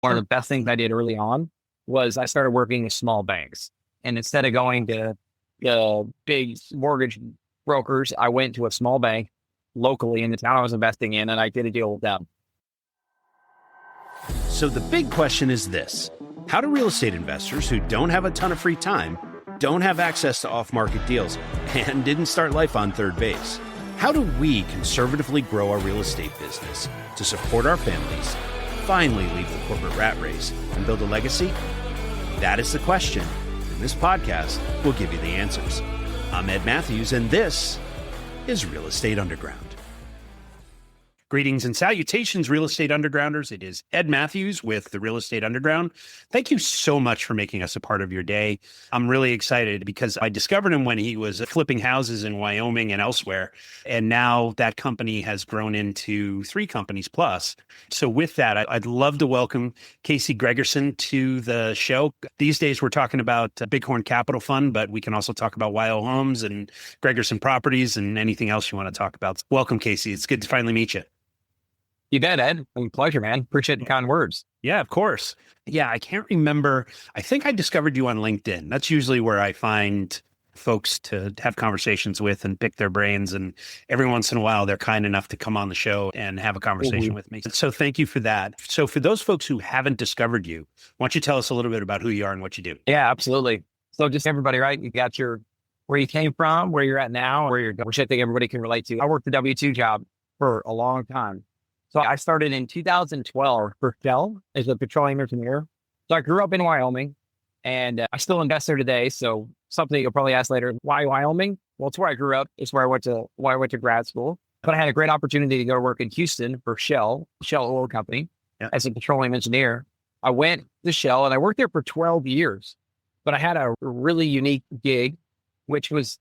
One of the best things I did early on was I started working with small banks. And instead of going to big mortgage brokers, I went to a small bank locally in the town I was investing in, and I did a deal with them. So the big question is this: how do real estate investors who don't have a ton of free time, don't have access to off-market deals, and didn't start life on third base, how do we conservatively grow our real estate business to support our families, finally leave the corporate rat race, and build a legacy? That is the question, and this podcast will give you the answers. I'm Ed Matthews, and this is Real Estate Underground. Greetings and salutations, Real Estate Undergrounders. It is Ed Matthews with the Real Estate Underground. Thank you so much for making us a part of your day. I'm really excited because I discovered him when he was flipping houses in Wyoming and elsewhere. And now that company has grown into 3 companies plus. So with that, I'd love to welcome Casey Gregersen to the show. These days, we're talking about Bighorn Capital Fund, but we can also talk about Wile Homes and Gregersen Properties and anything else you want to talk about. Welcome, Casey. It's good to finally meet you. You bet, Ed. Pleasure, man. Appreciate the kind words. Yeah, of course. Yeah, I can't remember. I think I discovered you on LinkedIn. That's usually where I find folks to have conversations with and pick their brains. And every once in a while, they're kind enough to come on the show and have a conversation with me. So thank you for that. So for those folks who haven't discovered you, why don't you tell us a little bit about who you are and what you do? Yeah, absolutely. So just everybody, right? You got where you came from, where you're at now, where you're going, which I think everybody can relate to. I worked the W-2 job for a long time. So I started in 2012 for Shell as a petroleum engineer. So I grew up in Wyoming, and I still invest there today. So something you'll probably ask later, why Wyoming? Well, it's where I grew up. It's where I went to grad school. But I had a great opportunity to go to work in Houston for Shell Oil Company, as a petroleum engineer. I went to Shell and I worked there for 12 years. But I had a really unique gig, which was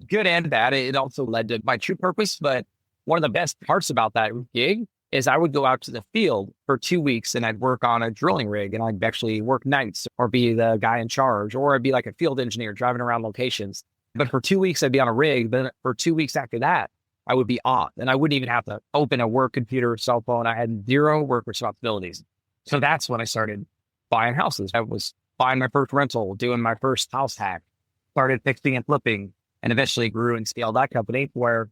good and bad. It also led to my true purpose. But one of the best parts about that gig is I would go out to the field for 2 weeks and I'd work on a drilling rig, and I'd actually work nights or be the guy in charge, or I'd be like a field engineer driving around locations. But for 2 weeks, I'd be on a rig. Then for 2 weeks after that, I would be off, and I wouldn't even have to open a work computer or cell phone. I had 0 work responsibilities. So that's when I started buying houses. I was buying my first rental, doing my first house hack, started fixing and flipping, and eventually grew and scaled that company where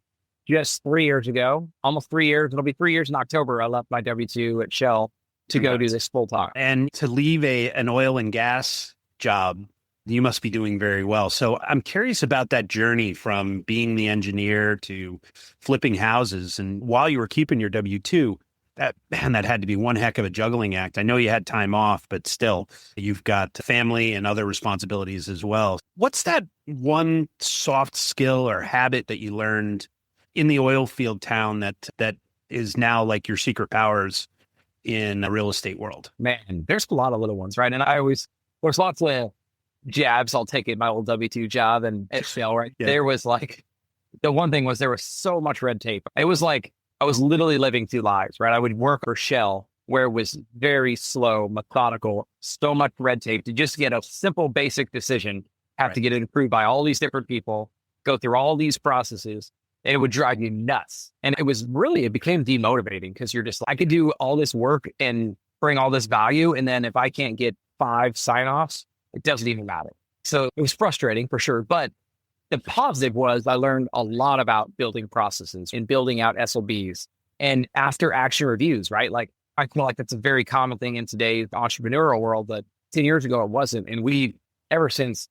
just 3 years ago, almost 3 years, it'll be 3 years in October, I left my W-2 at Shell to go do this full time. And to leave an oil and gas job, you must be doing very well. So I'm curious about that journey from being the engineer to flipping houses. And while you were keeping your W-2, that had to be one heck of a juggling act. I know you had time off, but still, you've got family and other responsibilities as well. What's that one soft skill or habit that you learned in the oil field town that is now like your secret powers in a real estate world? Man, there's a lot of little ones, right? And there's lots of jabs I'll take in my old W-2 job and at Shell, right? Yeah. There was the one thing was there was so much red tape. It was like I was literally living 2 lives, right? I would work for Shell where it was very slow, methodical, so much red tape to just get a simple, basic decision, have to get it approved by all these different people, go through all these processes. And it would drive you nuts. And it became demotivating because you're just, I could do all this work and bring all this value. And then if I can't get 5 sign-offs, it doesn't even matter. So it was frustrating for sure. But the positive was I learned a lot about building processes and building out SOBs and after action reviews, right? Like, I feel like that's a very common thing in today's entrepreneurial world, but 10 years ago, it wasn't. And ever since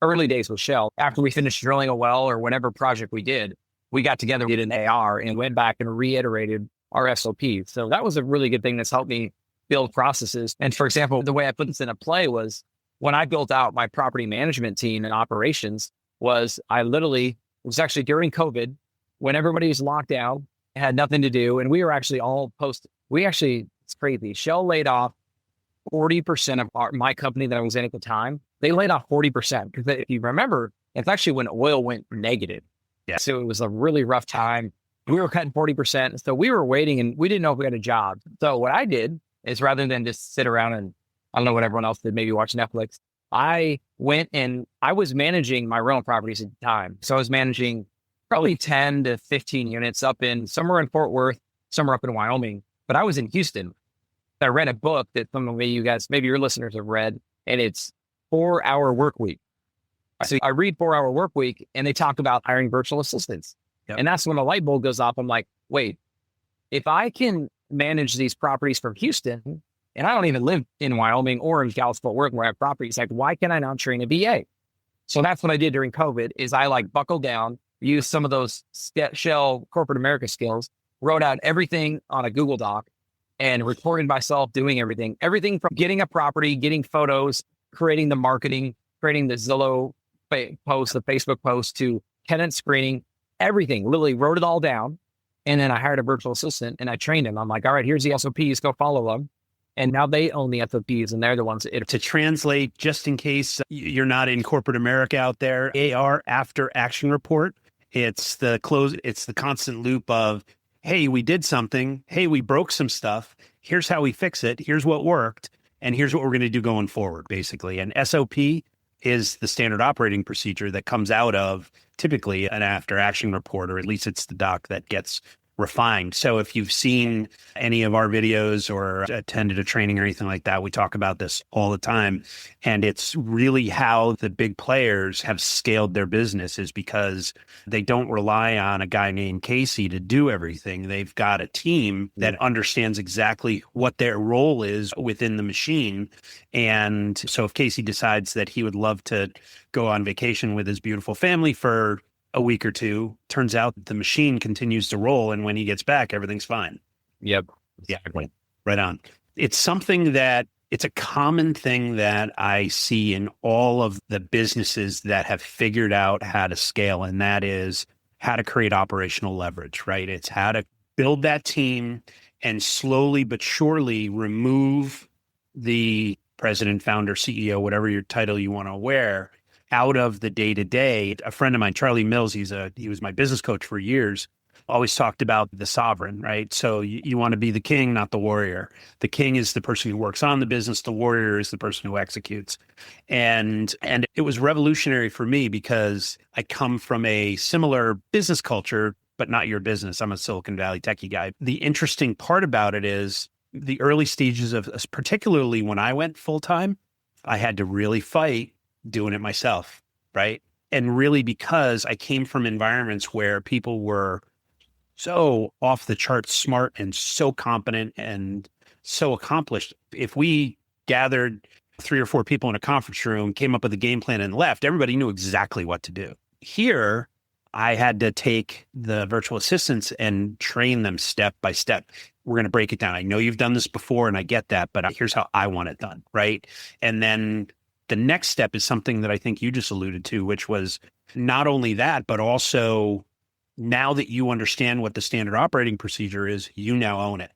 early days with Shell, after we finished drilling a well or whatever project we did, we got together, did an AR, and went back and reiterated our SOP. So that was a really good thing that's helped me build processes. And for example, the way I put this in a play was when I built out my property management team and operations was it was actually during COVID when everybody was locked down, had nothing to do. And we were actually it's crazy. Shell laid off 40% of my company that I was in at the time. They laid off 40% because if you remember, it's actually when oil went negative. Yeah. So it was a really rough time. We were cutting 40%. So we were waiting and we didn't know if we had a job. So what I did is rather than just sit around and I don't know what everyone else did, maybe watch Netflix, I went and I was managing my rental properties at the time. So I was managing probably 10 to 15 units somewhere in Fort Worth, somewhere up in Wyoming, but I was in Houston. I read a book that some of you guys, maybe your listeners have read, and it's 4-Hour Work Week. So I read 4-Hour Work Week, and they talk about hiring virtual assistants. Yep. And that's when the light bulb goes off. I'm like, wait, if I can manage these properties from Houston, and I don't even live in Wyoming or in Dallas-Fort Worth where I have properties, like, why can I not train a VA? So that's what I did during COVID is I like buckled down, used some of those shell corporate America skills, wrote out everything on a Google Doc and recorded myself doing everything from getting a property, getting photos, creating the marketing, creating the Zillow post, the Facebook post to tenant screening, everything, literally wrote it all down. And then I hired a virtual assistant and I trained him. I'm like, all right, here's the SOPs, go follow them. And now they own the SOPs and they're the ones that to translate, just in case you're not in corporate America out there, AR, after action report. It's the constant loop of, hey, we did something. Hey, we broke some stuff. Here's how we fix it. Here's what worked. And here's what we're going to do going forward, basically. And SOP is the standard operating procedure that comes out of typically an after action report, or at least it's the doc that gets refined. So if you've seen any of our videos or attended a training or anything like that, we talk about this all the time. And it's really how the big players have scaled their business, is because they don't rely on a guy named Casey to do everything. They've got a team that understands exactly what their role is within the machine. And so if Casey decides that he would love to go on vacation with his beautiful family for a week or two, turns out the machine continues to roll. And when he gets back, everything's fine. Yep. Exactly. Right on. It's something that it's a common thing that I see in all of the businesses that have figured out how to scale. And that is how to create operational leverage, right? It's how to build that team and slowly but surely remove the president, founder, CEO, whatever your title you want to wear, out of the day-to-day. A friend of mine, Charlie Mills, he was my business coach for years, always talked about the sovereign, right? So you want to be the king, not the warrior. The king is the person who works on the business. The warrior is the person who executes. And it was revolutionary for me because I come from a similar business culture, but not your business. I'm a Silicon Valley techie guy. The interesting part about it is the early stages of, particularly when I went full-time, I had to really fight doing it myself, right? And really because I came from environments where people were so off the charts smart and so competent and so accomplished. If we gathered 3 or 4 people in a conference room, came up with a game plan and left, everybody knew exactly what to do. Here, I had to take the virtual assistants and train them step by step. We're going to break it down. I know you've done this before and I get that, but here's how I want it done, right? And then the next step is something that I think you just alluded to, which was not only that, but also now that you understand what the standard operating procedure is, you now own it,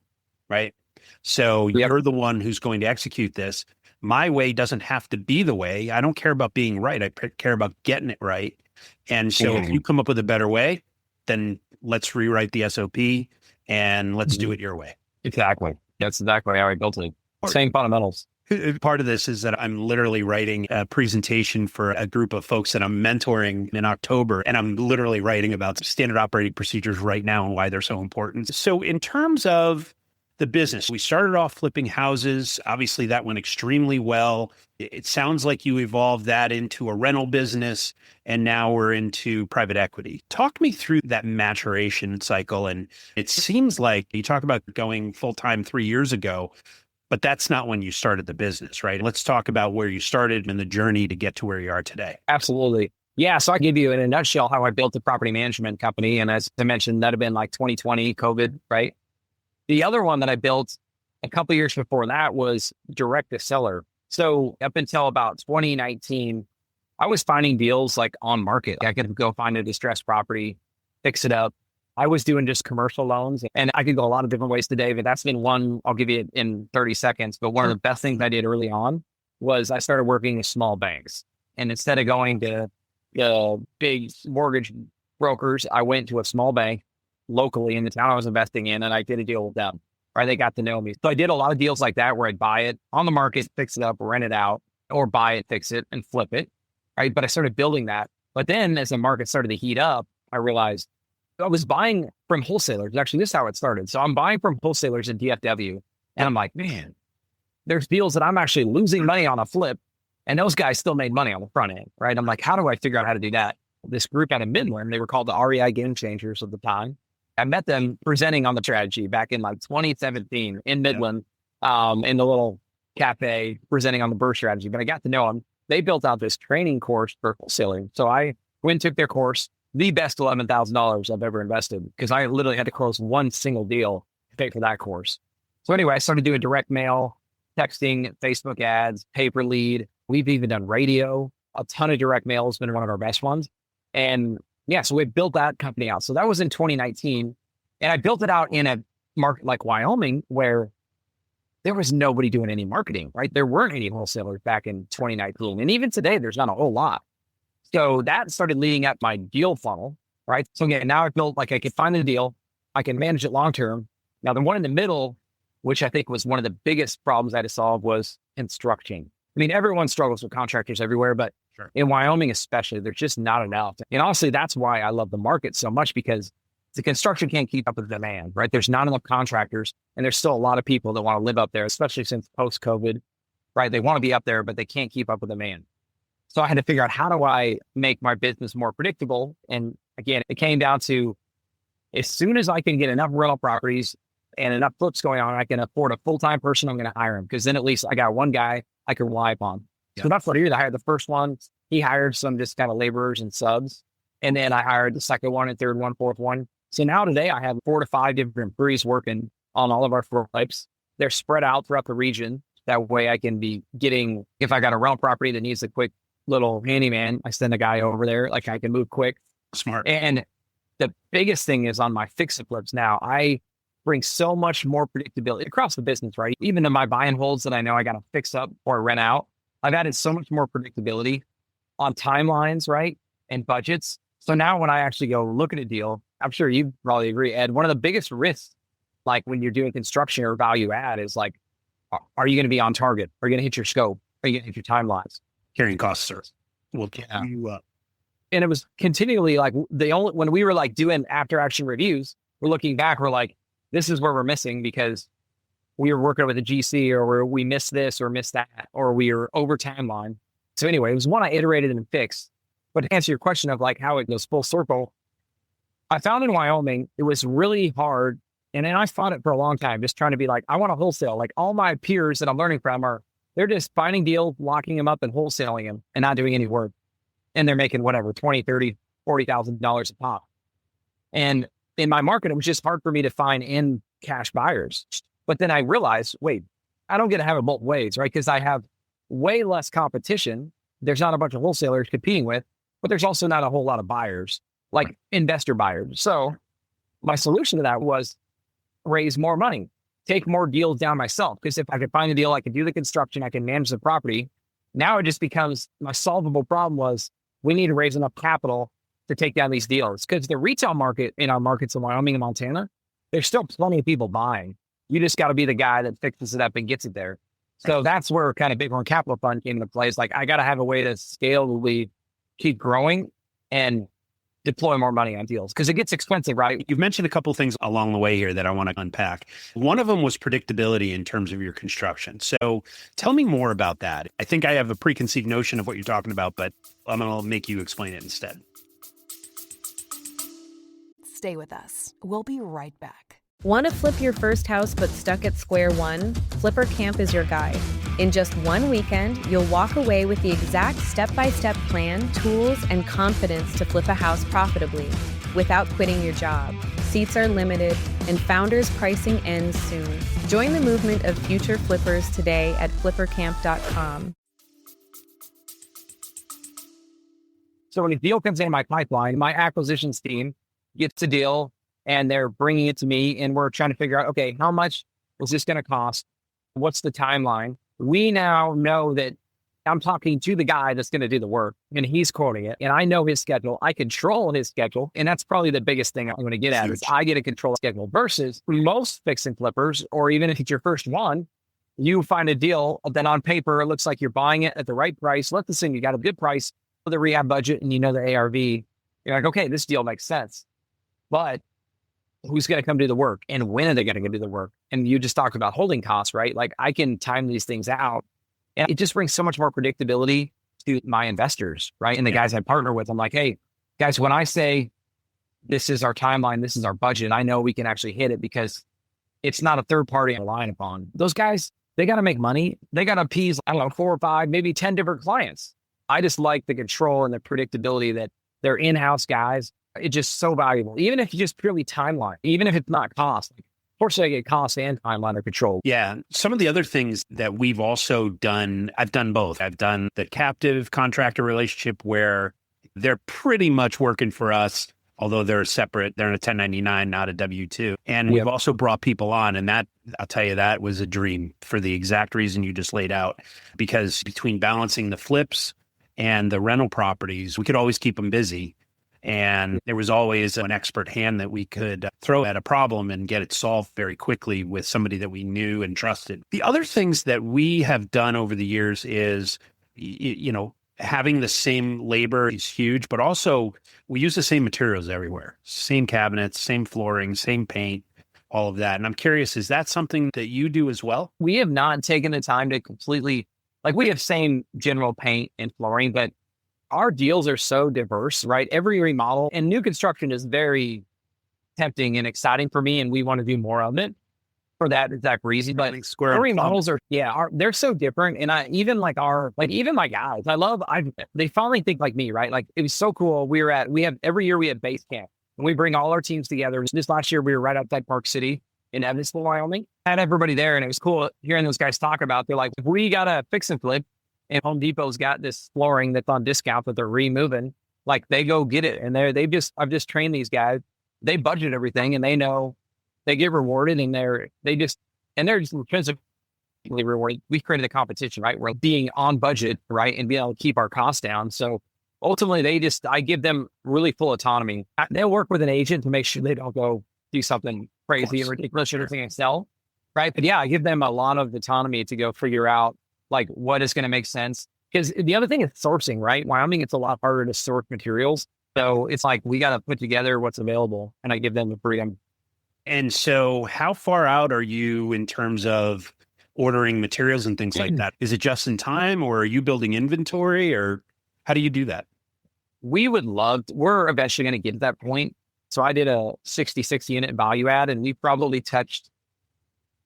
right? So you're the one who's going to execute this. My way doesn't have to be the way. I don't care about being right. I care about getting it right. And so if you come up with a better way, then let's rewrite the SOP and let's do it your way. Exactly. That's exactly how I built it. Same fundamentals. Part of this is that I'm literally writing a presentation for a group of folks that I'm mentoring in October, and I'm literally writing about standard operating procedures right now and why they're so important. So in terms of the business, we started off flipping houses. Obviously, that went extremely well. It sounds like you evolved that into a rental business, and now we're into private equity. Talk me through that maturation cycle. And it seems like you talk about going full-time 3 years ago, but that's not when you started the business, right? Let's talk about where you started and the journey to get to where you are today. Absolutely. Yeah. So I give you in a nutshell how I built a property management company. And as I mentioned, that'd have been like 2020, COVID, right? The other one that I built a couple of years before that was direct to seller. So up until about 2019, I was finding deals like on market. I could go find a distressed property, fix it up. I was doing just commercial loans, and I could go a lot of different ways today, but that's been one, I'll give you in 30 seconds. But one of the best things I did early on was I started working with small banks. And instead of going to big mortgage brokers, I went to a small bank locally in the town I was investing in, and I did a deal with them, right? They got to know me. So I did a lot of deals like that where I'd buy it on the market, fix it up, rent it out, or buy it, fix it, and flip it, right? But I started building that. But then as the market started to heat up, I realized I was buying from wholesalers. Actually, this is how it started. So I'm buying from wholesalers in DFW, And I'm like, man, there's deals that I'm actually losing money on a flip, and those guys still made money on the front end, right? I'm like, how do I figure out how to do that? This group out of Midland, they were called the REI Game Changers at the time. I met them presenting on the strategy back in like 2017 in Midland, in the little cafe presenting on the BRRRR strategy. But I got to know them. They built out this training course for wholesaling. So I went and took their course, the best $11,000 I've ever invested, because I literally had to close one single deal to pay for that course. So anyway, I started doing direct mail, texting, Facebook ads, paper lead. We've even done radio. A ton of direct mail has been one of our best ones. And yeah, so we built that company out. So that was in 2019. And I built it out in a market like Wyoming, where there was nobody doing any marketing, right? There weren't any wholesalers back in 2019. And even today, there's not a whole lot. So that started leading up my deal funnel, right? So again, now I've built, like, I can find the deal, I can manage it long-term. Now the one in the middle, which I think was one of the biggest problems I had to solve, was construction. I mean, everyone struggles with contractors everywhere, but in Wyoming especially, there's just not enough. And honestly, that's why I love the market so much, because the construction can't keep up with the demand, right? There's not enough contractors, and there's still a lot of people that want to live up there, especially since post-COVID, right? They want to be up there, but they can't keep up with demand. So I had to figure out, how do I make my business more predictable? And again, it came down to, as soon as I can get enough rental properties and enough flips going on, I can afford a full-time person, I'm going to hire him, because then at least I got one guy I can rely upon. So that's what I did. I hired the first one. He hired some just kind of laborers and subs. And then I hired the second one and third one, fourth one. So now today I have 4 to 5 different breweries working on all of our floor pipes. They're spread out throughout the region. That way I can be getting, if I got a rental property that needs a quick little handyman, I send a guy over there. Like, I can move quick. Smart. And the biggest thing is on my fix and flips now, I bring so much more predictability across the business, right? Even in my buy and holds that I know I got to fix up or rent out, I've added so much more predictability on timelines, right? And budgets. So now when I actually go look at a deal, I'm sure you probably agree, Ed, one of the biggest risks, like when you're doing construction or value add, is like, are you going to be on target? Are you going to hit your scope? Are you going to hit your timelines? Carrying costs, sir, will keep you up. And it was continually like, when we were like doing after action reviews, we're looking back, we're like, this is where we're missing, because we were working with a GC, or we missed this or missed that, or we were over timeline. So anyway, it was one I iterated and fixed. But to answer your question of like how it goes full circle, I found in Wyoming, it was really hard. And then I fought it for a long time, just trying to be like, I want to wholesale. Like, all my peers that I'm learning from they're just finding deals, locking them up and wholesaling them and not doing any work. And they're making whatever, $20,000, $30,000, $40,000 a pop. And in my market, it was just hard for me to find in cash buyers. But then I realized, wait, I don't get to have it both ways, right? Because I have way less competition. There's not a bunch of wholesalers competing with, but there's also not a whole lot of buyers, like investor buyers. So my solution to that was raise more money, take more deals down myself. Because if I could find a deal, I could do the construction, I can manage the property. Now it just becomes, my solvable problem was, we need to raise enough capital to take down these deals. Because the retail market in our markets in Wyoming and Montana, there's still plenty of people buying. You just got to be the guy that fixes it up and gets it there. So that's where kind of Bighorn Capital Fund came into play. It's like, I got to have a way to scalably keep growing and deploy more money on deals, because it gets expensive, right? You've mentioned a couple of things along the way here that I want to unpack. One of them was predictability in terms of your construction. So tell me more about that. I think I have a preconceived notion of what you're talking about, but I'm going to make you explain it instead. Stay with us. We'll be right back. Want to flip your first house but stuck at square one? Flipper Camp is your guide. In just one weekend, you'll walk away with the exact step-by-step plan, tools, and confidence to flip a house profitably without quitting your job. Seats are limited, and Founders pricing ends soon. Join the movement of future flippers today at flippercamp.com. So when a deal comes in my pipeline, my acquisitions team gets a deal, and they're bringing it to me, and we're trying to figure out, okay, how much is this going to cost? What's the timeline? We now know that I'm talking to the guy that's going to do the work, and he's quoting it, and I know his schedule. I control his schedule, and that's probably the biggest thing I'm going to get at, is I get to control the schedule, versus most fix and flippers, or even if it's your first one, you find a deal, then on paper, it looks like you're buying it at the right price. Let's assume you got a good price for the rehab budget, and you know the ARV. You're like, okay, this deal makes sense. But who's going to come do the work and when are they going to do the work? And you just talked about holding costs, right? Like I can time these things out and it just brings so much more predictability to my investors, right? And the guys I partner with, I'm like, hey, guys, when I say this is our timeline, this is our budget, I know we can actually hit it because it's not a third party I'm relying upon. Those guys, they got to make money. They got to appease, I don't know, 4 or 5, maybe 10 different clients. I just like the control and the predictability that they're in-house guys. It's just so valuable. Even if you just purely timeline, even if it's not cost, like, fortunately I get cost and timeline under control. Yeah. Some of the other things that we've also done, I've done both. I've done the captive contractor relationship where they're pretty much working for us, although they're separate. They're in a 1099, not a W-2. And we've also brought people on. And that, I'll tell you, that was a dream for the exact reason you just laid out. Because between balancing the flips and the rental properties, we could always keep them busy. And there was always an expert hand that we could throw at a problem and get it solved very quickly with somebody that we knew and trusted. The other things that we have done over the years is, having the same labor is huge, but also we use the same materials everywhere. Same cabinets, same flooring, same paint, all of that. And I'm curious, is that something that you do as well? We have not taken the time to completely, like we have same general paint and flooring, but our deals are so diverse, right? Every remodel and new construction is very tempting and exciting for me. And we want to do more of it for that exact reason. But our remodels are, they're so different. And even my guys, they finally think like me, right? Like it was so cool. Every year we have base camp and we bring all our teams together. This last year we were right outside Park City in Evansville, Wyoming. Had everybody there and it was cool hearing those guys talk about, they're like, if we got to fix and flip, and Home Depot's got this flooring that's on discount that they're removing, like they go get it. And I've just trained these guys. They budget everything and they know they get rewarded and they're just intrinsically rewarded. We've created a competition, right? We're being on budget, right? And being able to keep our costs down. So ultimately I give them really full autonomy. They'll work with an agent to make sure they don't go do something crazy and ridiculous or anything and sell, right? But I give them a lot of autonomy to go figure out like what is going to make sense. Because the other thing is sourcing, right? Wyoming, it's a lot harder to source materials. So it's like, we got to put together what's available and I give them the freedom. And so how far out are you in terms of ordering materials and things like that? Is it just in time or are you building inventory or how do you do that? We're eventually going to get to that point. So I did a 66 unit value add and we probably touched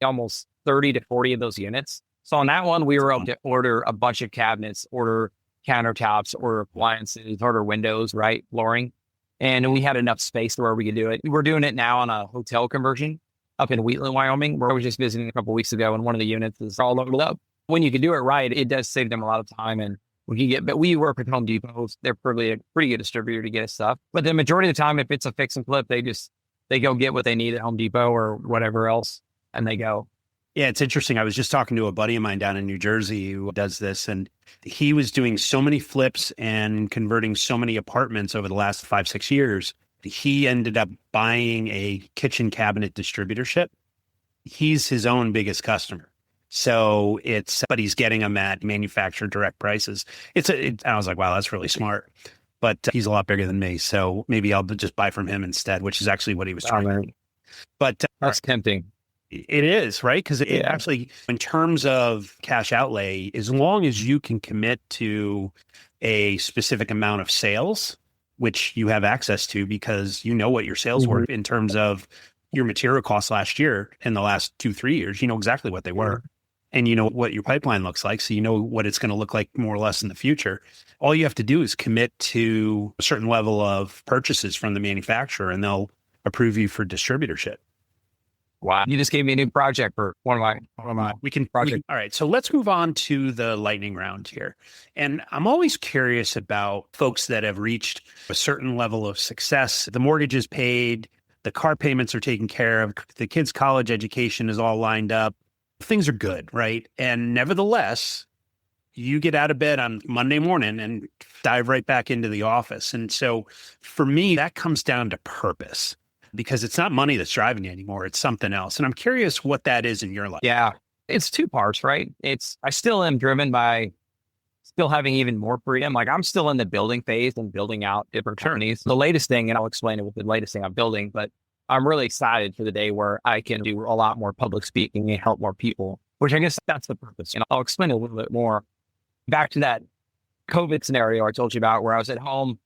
almost 30 to 40 of those units. So on that one, we were able to order a bunch of cabinets, order countertops, order appliances, order windows, right? Flooring. And we had enough space where we could do it. We're doing it now on a hotel conversion up in Wheatland, Wyoming, where I was just visiting a couple of weeks ago. And one of the units is all loaded up. When you can do it right, it does save them a lot of time. And but we work with Home Depot. They're probably a pretty good distributor to get us stuff. But the majority of the time, if it's a fix and flip, they go get what they need at Home Depot or whatever else, and they go. Yeah, it's interesting. I was just talking to a buddy of mine down in New Jersey who does this, and he was doing so many flips and converting so many apartments over the last 5-6 years. He ended up buying a kitchen cabinet distributorship. He's his own biggest customer. So but he's getting them at manufacturer direct prices. I was like, wow, that's really smart. But he's a lot bigger than me. So maybe I'll just buy from him instead, which is actually what he was trying to do. But that's tempting. It is, right? Because it actually, in terms of cash outlay, as long as you can commit to a specific amount of sales, which you have access to because you know what your sales were in terms of your material costs last year and the last 2-3 years, you know exactly what they were. And you know what your pipeline looks like. So you know what it's going to look like more or less in the future. All you have to do is commit to a certain level of purchases from the manufacturer and they'll approve you for distributorship. Wow. You just gave me a new project for one of my projects. All right. So let's move on to the lightning round here. And I'm always curious about folks that have reached a certain level of success. The mortgage is paid, the car payments are taken care of, the kids' college education is all lined up. Things are good, right? And nevertheless, you get out of bed on Monday morning and dive right back into the office. And so for me, that comes down to purpose. Because it's not money that's driving you anymore. It's something else. And I'm curious what that is in your life. Yeah, it's 2 parts, right? I still am driven by still having even more freedom. Like I'm still in the building phase and building out different companies. The latest thing, and I'll explain it with the latest thing I'm building, but I'm really excited for the day where I can do a lot more public speaking and help more people, which I guess that's the purpose. And I'll explain a little bit more. Back to that COVID scenario I told you about where I was at home,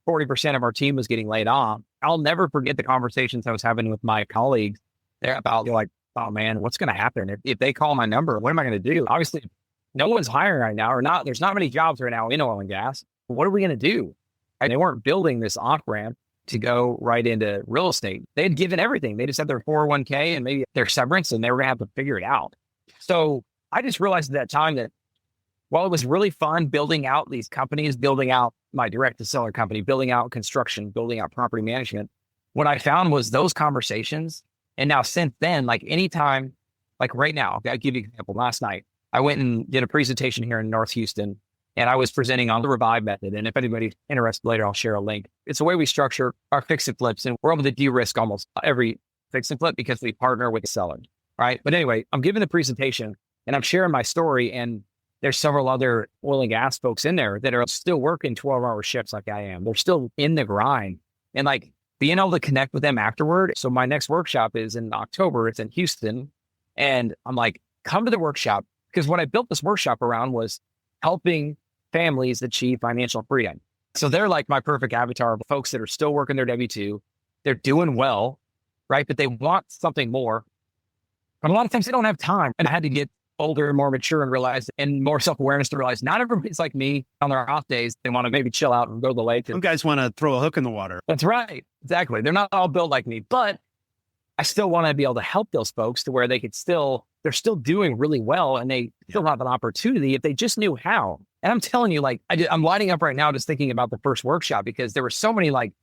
40% of our team was getting laid off. I'll never forget the conversations I was having with my colleagues there about like, oh man, what's going to happen if they call my number? What am I going to do? Obviously, no one's hiring right now, or not. There's not many jobs right now in oil and gas. What are we going to do? And they weren't building this off ramp to go right into real estate. They had given everything. They just had their 401k and maybe their severance, and they were going to have to figure it out. So I just realized at that time that while it was really fun building out these companies, building out my direct to seller company, building out construction, building out property management, what I found was those conversations. And now since then, like anytime, like right now, I'll give you an example. Last night, I went and did a presentation here in North Houston, and I was presenting on the Revive method. And if anybody's interested later, I'll share a link. It's the way we structure our fix and flips, and we're able to de-risk almost every fix and flip because we partner with the seller, right? But anyway, I'm giving the presentation and I'm sharing my story, and there's several other oil and gas folks in there that are still working 12-hour shifts like I am. They're still in the grind, and like being able to connect with them afterward. So my next workshop is in October. It's in Houston. And I'm like, come to the workshop. Because what I built this workshop around was helping families achieve financial freedom. So they're like my perfect avatar of folks that are still working their W-2. They're doing well, right? But they want something more. But a lot of times they don't have time. And I had to get older and more mature and realize, and more self-awareness to realize not everybody's like me on their off days. They want to maybe chill out and go to the lake. Some guys want to throw a hook in the water. That's right. Exactly. They're not all built like me, but I still want to be able to help those folks to where they're still doing really well, and they still have an opportunity if they just knew how. And I'm telling you, like, I'm lighting up right now just thinking about the first workshop, because there were so many like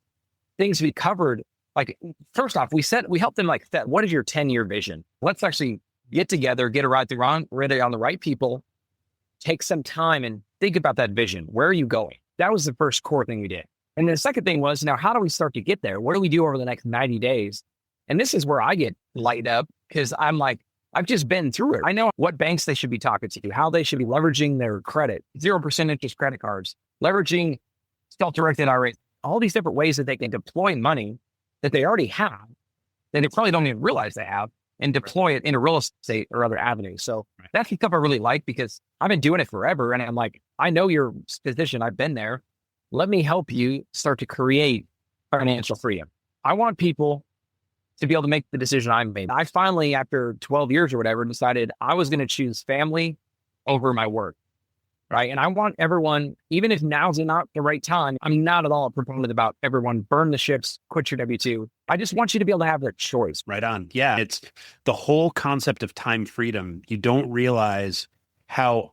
things we covered. Like, first off, we helped them like set, what is your 10-year vision? Let's actually get together, get ready on the right people, take some time and think about that vision. Where are you going? That was the first core thing we did. And the second thing was, now how do we start to get there? What do we do over the next 90 days? And this is where I get lighted up, because I'm like, I've just been through it. I know what banks they should be talking to, how they should be leveraging their credit, 0% interest credit cards, leveraging self-directed IRAs, all these different ways that they can deploy money that they already have, that they probably don't even realize they have, and deploy it into real estate or other avenues. So that's the stuff I really like, because I've been doing it forever. And I'm like, I know your position. I've been there. Let me help you start to create financial freedom. I want people to be able to make the decision I made. I finally, after 12 years or whatever, decided I was going to choose family over my work, right? And I want everyone, even if now's not the right time, I'm not at all a proponent about everyone burn the ships, quit your W-2. I just want you to be able to have their choice. Right on. Yeah. It's the whole concept of time freedom. You don't realize how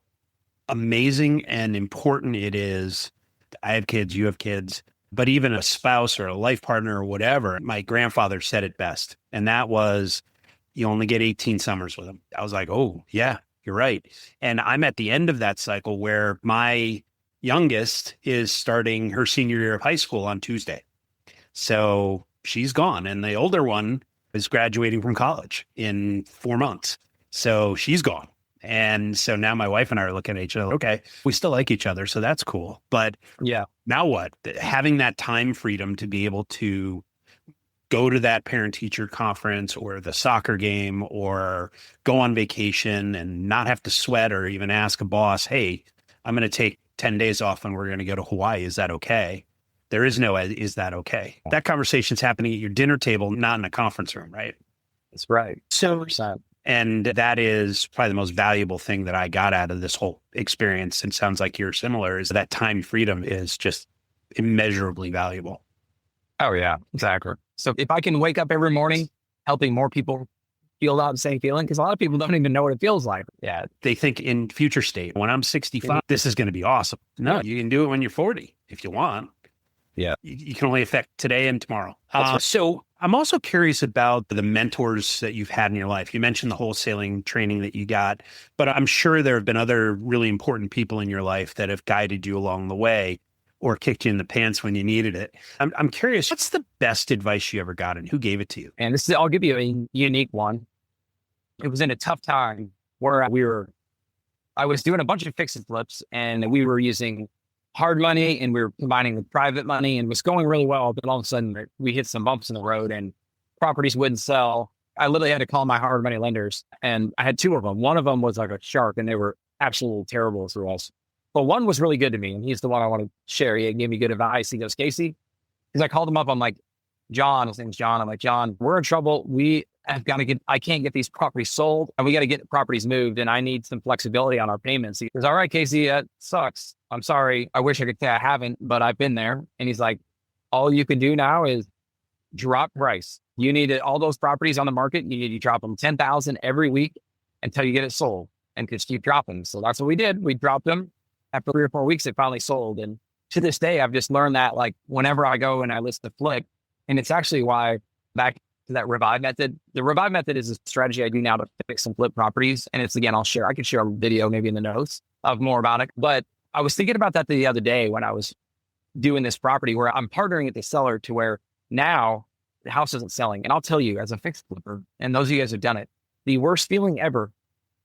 amazing and important it is. I have kids, you have kids, but even a spouse or a life partner or whatever. My grandfather said it best. And that was, you only get 18 summers with them. I was like, oh yeah, you're right. And I'm at the end of that cycle where my youngest is starting her senior year of high school on Tuesday. So she's gone. And the older one is graduating from college in 4 months. So she's gone. And so now my wife and I are looking at each other. Okay, we still like each other. So that's cool. But yeah, now what? Having that time freedom to be able to go to that parent teacher conference or the soccer game or go on vacation and not have to sweat or even ask a boss, hey, I'm going to take 10 days off and we're going to go to Hawaii. Is that okay? There is no, is that okay? That conversation's happening at your dinner table, not in a conference room, right? That's right. So, and that is probably the most valuable thing that I got out of this whole experience. And sounds like you're similar, is that time freedom is just immeasurably valuable. Oh yeah, exactly. So if I can wake up every morning helping more people feel that same feeling, because a lot of people don't even know what it feels like. Yeah. They think in future state, when I'm 65, this is going to be awesome. No, you can do it when you're 40 if you want. Yeah. You can only affect today and tomorrow. So I'm also curious about the mentors that you've had in your life. You mentioned the wholesaling training that you got, but I'm sure there have been other really important people in your life that have guided you along the way or kicked you in the pants when you needed it. I'm curious, what's the best advice you ever got and who gave it to you? And I'll give you a unique one. It was in a tough time where I was doing a bunch of fix and flips, and we were using hard money and we were combining with private money, and it was going really well. But all of a sudden we hit some bumps in the road, and properties wouldn't sell. I literally had to call my hard money lenders, and I had two of them. One of them was like a shark, and they were absolutely terrible to us. But one was really good to me, and he's the one I want to share. He gave me good advice. He goes, Casey, because I called him up. I'm like, John, his name's John. I'm like, John, we're in trouble. I can't get these properties sold, and we got to get properties moved, and I need some flexibility on our payments. He goes, all right, Casey, that sucks. I'm sorry. I wish I could say I haven't, but I've been there. And he's like, all you can do now is drop price. You need all those properties on the market. You need to drop them 10,000 every week until you get it sold, and just keep dropping. So that's what we did. We dropped them. After 3 or 4 weeks, it finally sold. And to this day, I've just learned that, like, whenever I go and I list the flip, and it's actually why, back to that Revive method, the Revive method is a strategy I do now to fix and flip properties. And it's, again, I could share a video maybe in the notes of more about it. But I was thinking about that the other day when I was doing this property, where I'm partnering with the seller to where now the house isn't selling. And I'll tell you, as a fix flipper, and those of you guys who've done it, the worst feeling ever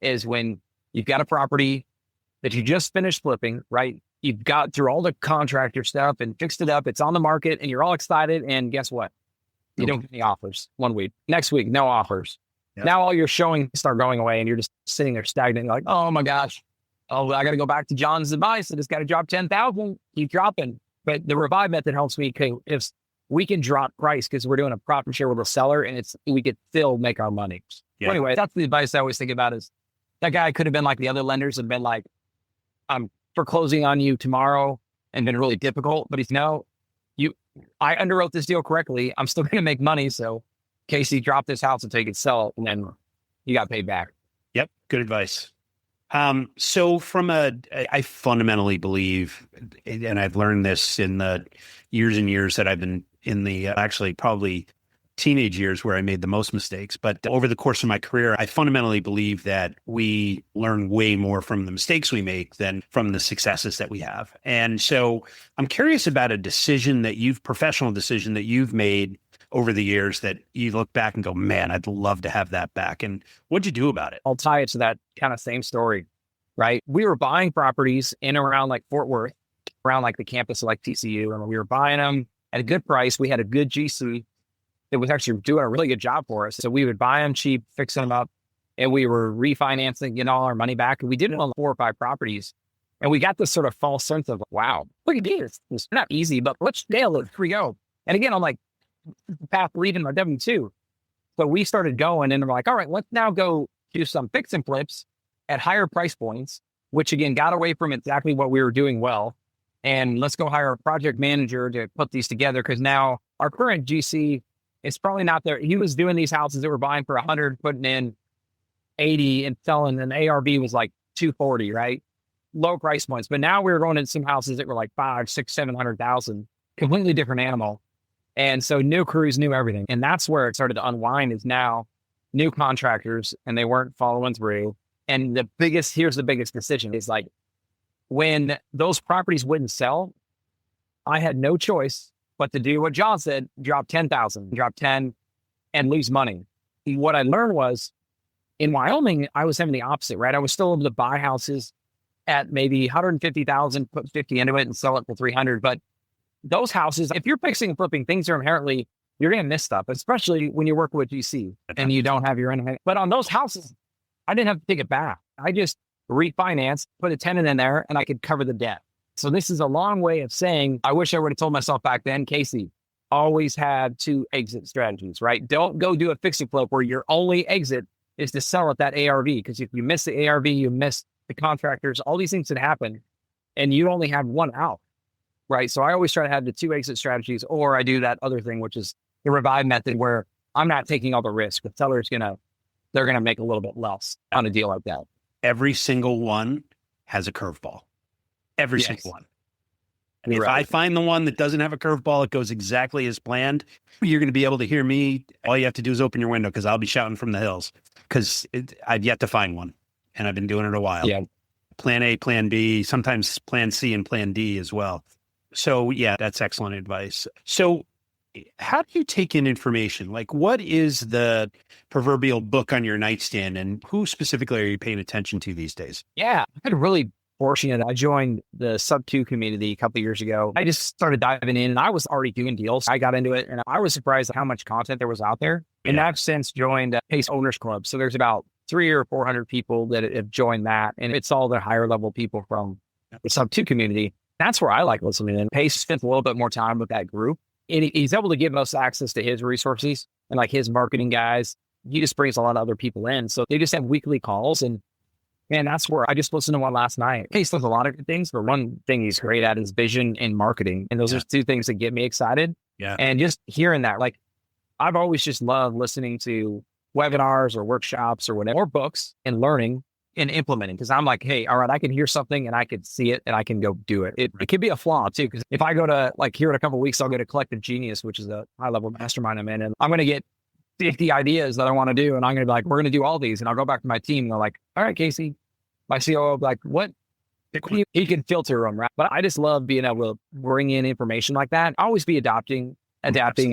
is when you've got a property that you just finished flipping, right? You've got through all the contractor stuff and fixed it up. It's on the market and you're all excited. And guess what? You don't get any offers 1 week. Next week, no offers. Yep. Now all your showing start going away and you're just sitting there stagnant. You're like, oh my gosh. Oh, I got to go back to John's advice. I just got to drop 10,000. Keep dropping. But the Revive method helps me. If we can drop price because we're doing a profit share with a seller, and we could still make our money. Yeah. So anyway, that's the advice I always think about is that guy could have been like the other lenders and been like, I'm foreclosing on you tomorrow, and been really difficult. But he's no, I underwrote this deal correctly. I'm still going to make money. So Casey, drop this house until you can sell it, and then you got paid back. Yep. Good advice. So I fundamentally believe, and I've learned this in the years and years that I've been in the, actually probably teenage years where I made the most mistakes, but over the course of my career, I fundamentally believe that we learn way more from the mistakes we make than from the successes that we have. And so I'm curious about a professional decision that you've made over the years that you look back and go, man, I'd love to have that back. And what'd you do about it? I'll tie it to that kind of same story, right? We were buying properties in and around like Fort Worth, around like the campus of like TCU, and we were buying them at a good price. We had a good GC that was actually doing a really good job for us. So we would buy them cheap, fix them up, and we were refinancing, getting all our money back. And we did it on 4 or 5 properties. And we got this sort of false sense of, wow, look at this. It's not easy, but let's nail it. Here we go. And again, I'm like, the path leading my W-2. So we started going, and we're like, all right, let's now go do some fix and flips at higher price points, which again, got away from exactly what we were doing well. And let's go hire a project manager to put these together. Because now our current GC, it's probably not there. He was doing these houses that were buying for 100, putting in 80 and selling, and ARV was like 240, right? Low price points. But now we were going into some houses that were like 5, 6, 700,000, completely different animal. And so new crews, new everything. And that's where it started to unwind, is now new contractors, and they weren't following through. And here's the biggest decision is like, when those properties wouldn't sell, I had no choice but to do what John said, drop 10,000, drop 10 and lose money. What I learned was in Wyoming, I was having the opposite, right? I was still able to buy houses at maybe 150,000, put 50 into it and sell it for 300. But those houses, if you're fixing and flipping, things are inherently, you're going to miss stuff, especially when you work with GC and you don't have your own. But on those houses, I didn't have to take it back. I just refinanced, put a tenant in there, and I could cover the debt. So this is a long way of saying, I wish I would have told myself back then, Casey, always have 2 exit strategies, right? Don't go do a fix and flip where your only exit is to sell at that ARV. Because if you miss the ARV, you miss the contractors, all these things that happen, and you only have one out, right? So I always try to have the 2 exit strategies, or I do that other thing, which is the Revive method, where I'm not taking all the risk. The seller's they're going to make a little bit less on a deal like that. Every single one has a curveball. Every single one. And if I find the one that doesn't have a curveball, it goes exactly as planned, you're going to be able to hear me. All you have to do is open your window, because I'll be shouting from the hills, because I've yet to find one, and I've been doing it a while. Yeah. Plan A, plan B, sometimes plan C and plan D as well. So yeah, that's excellent advice. So how do you take in information? Like, what is the proverbial book on your nightstand, and who specifically are you paying attention to these days? Yeah, I had a really fortunate. I joined the sub 2 community a couple of years ago. I just started diving in and I was already doing deals. I got into it and I was surprised at how much content there was out there. And I've since joined Pace Owners Club. So there's about 300 or 400 people that have joined that. And it's all the higher level people from the sub 2 community. That's where I like listening. And Pace spends a little bit more time with that group. And he's able to give us access to his resources and like his marketing guys. He just brings a lot of other people in. So they just have weekly calls. And man, that's where I just listened to one last night. Pace does a lot of good things, but one thing he's great at is vision and marketing. And those are two things that get me excited. Yeah. And just hearing that, like, I've always just loved listening to webinars or workshops or whatever, or books and learning and implementing. Cause I'm like, hey, all right, I can hear something and I can see it and I can go do it. It could be a flaw too. Cause if I go to like here in a couple of weeks, I'll go to Collective Genius, which is a high level mastermind I'm in, and I'm going to get 50 ideas that I want to do. And I'm going to be like, we're going to do all these. And I'll go back to my team and they're like, all right, Casey, my COO will be like, what? He can filter them, right? But I just love being able to bring in information like that. Always be adapting,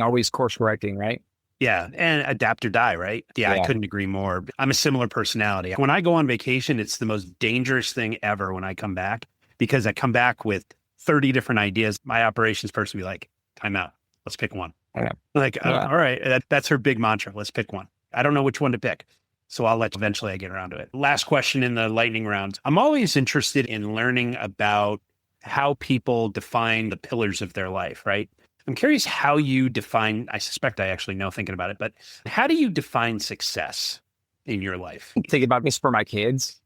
always course correcting, right? Yeah. And adapt or die, right? Yeah, I couldn't agree more. I'm a similar personality. When I go on vacation, it's the most dangerous thing ever when I come back, because I come back with 30 different ideas. My operations person will be like, time out. Let's pick one. Yeah. Like, all right, that's her big mantra. Let's pick one. I don't know which one to pick. So I'll let eventually I get around to it. Last question in the lightning round. I'm always interested in learning about how people define the pillars of their life, right? I'm curious how you define, I suspect I actually know thinking about it, but how do you define success in your life? Think about this for my kids.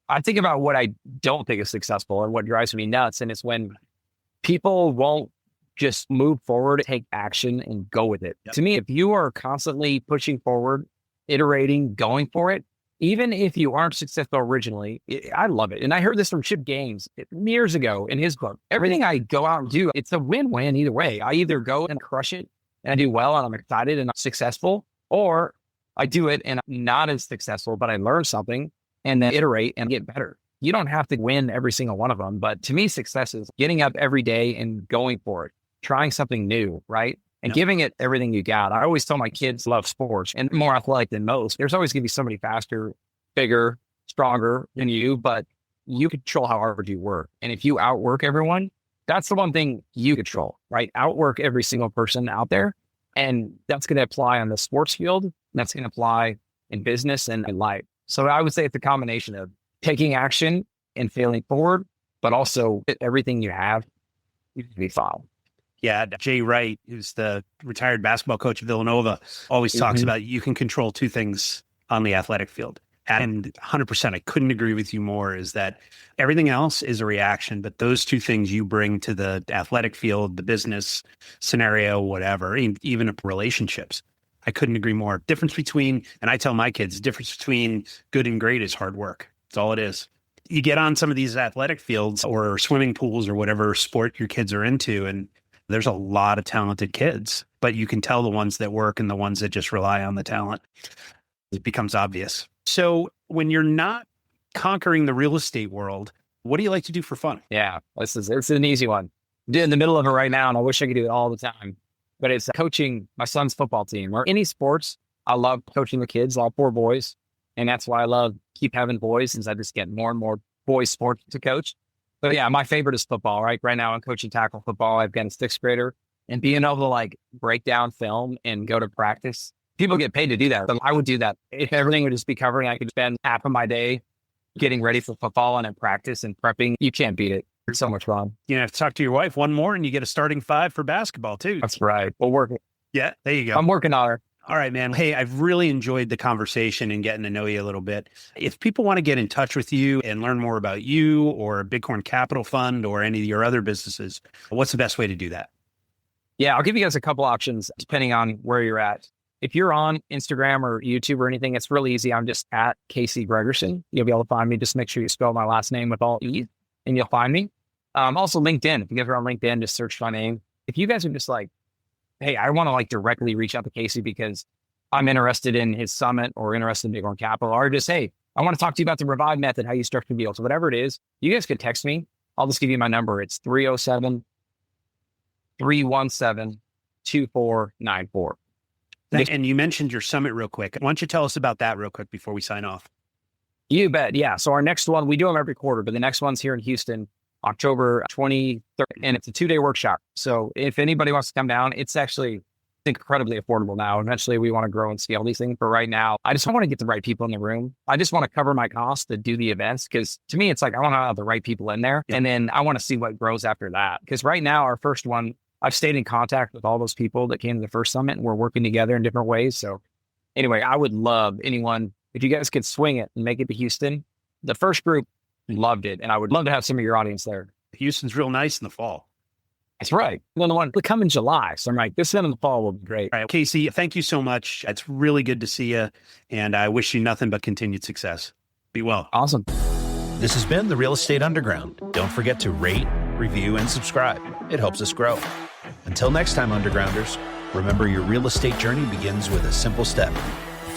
I think about what I don't think is successful and what drives me nuts. And it's when people won't just move forward, take action and go with it. Yep. To me, if you are constantly pushing forward, iterating, going for it, even if you aren't successful originally, I love it. And I heard this from Chip Gaines years ago in his book. Everything I go out and do, it's a win-win either way. I either go and crush it and I do well and I'm excited and I'm successful, or I do it and I'm not as successful, but I learn something and then iterate and get better. You don't have to win every single one of them. But to me, success is getting up every day and going for it, trying something new, right? And giving it everything you got. I always tell my kids love sports and more athletic than most. There's always going to be somebody faster, bigger, stronger than you, but you control how hard you work. And if you outwork everyone, that's the one thing you control, right? Outwork every single person out there. And that's going to apply on the sports field. That's going to apply in business and in life. So I would say it's a combination of taking action and failing forward, but also everything you have, you can be filed. Yeah, Jay Wright, who's the retired basketball coach of Villanova, always talks about you can control two things on the athletic field. And 100%, I couldn't agree with you more, is that everything else is a reaction, but those two things you bring to the athletic field, the business scenario, whatever, even relationships. I couldn't agree more. Difference between, and I tell my kids, the difference between good and great is hard work. That's all it is. You get on some of these athletic fields or swimming pools or whatever sport your kids are into, and there's a lot of talented kids, but you can tell the ones that work and the ones that just rely on the talent. It becomes obvious. So when you're not conquering the real estate world, what do you like to do for fun? Yeah, it's an easy one. I'm in the middle of it right now, and I wish I could do it all the time. But it's coaching my son's football team or any sports. I love coaching the kids, all 4 boys. And that's why I love keep having boys, since I just get more and more boys sports to coach. But yeah, my favorite is football, right? Right now I'm coaching tackle football. I've got a 6th grader, and being able to like break down film and go to practice. People get paid to do that. But I would do that. If everything would just be covered, I could spend half of my day getting ready for football and in practice and prepping. You can't beat it. It's so much fun. You have to talk to your wife one more and you get a starting 5 for basketball too. That's right. We'll work it. Yeah, there you go. I'm working on her. All right, man. Hey, I've really enjoyed the conversation and getting to know you a little bit. If people want to get in touch with you and learn more about you or Bighorn Capital Fund or any of your other businesses, what's the best way to do that? Yeah, I'll give you guys a couple options depending on where you're at. If you're on Instagram or YouTube or anything, it's really easy. I'm just at Casey Gregersen. You'll be able to find me. Just make sure you spell my last name with all E's and you'll find me. Also LinkedIn. If you guys are on LinkedIn, just search my name. If you guys are just like, hey, I want to like directly reach out to Casey because I'm interested in his summit or interested in Bighorn Capital, or just, hey, I want to talk to you about the Revive method, how you structure deals. So whatever it is, you guys could text me. I'll just give you my number. It's 307-317-2494. And you mentioned your summit real quick. Why don't you tell us about that real quick before we sign off? You bet. Yeah. So our next one, we do them every quarter, but the next one's here in Houston, October 23rd, and it's a 2-day workshop. So if anybody wants to come down, it's actually incredibly affordable now. Eventually we want to grow and scale these things. But right now, I just want to get the right people in the room. I just want to cover my costs to do the events. Cause to me, it's like, I want to have the right people in there. And then I want to see what grows after that. Cause right now, our first one, I've stayed in contact with all those people that came to the first summit and we're working together in different ways. So anyway, I would love anyone, if you guys could swing it and make it to Houston. The first group loved it. And I would love to have some of your audience there. Houston's real nice in the fall. That's right. And then the one will come in July. So I'm like, this end of the fall will be great. All right, Casey, thank you so much. It's really good to see you. And I wish you nothing but continued success. Be well. Awesome. This has been The Real Estate Underground. Don't forget to rate, review, and subscribe. It helps us grow. Until next time, Undergrounders, remember your real estate journey begins with a simple step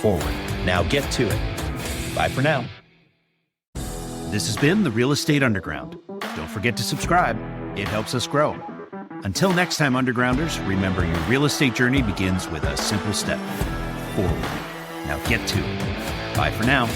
forward. Now get to it. Bye for now. This has been The Real Estate Underground. Don't forget to subscribe. It helps us grow. Until next time, Undergrounders, remember your real estate journey begins with a simple step forward. Now get to it. Bye for now.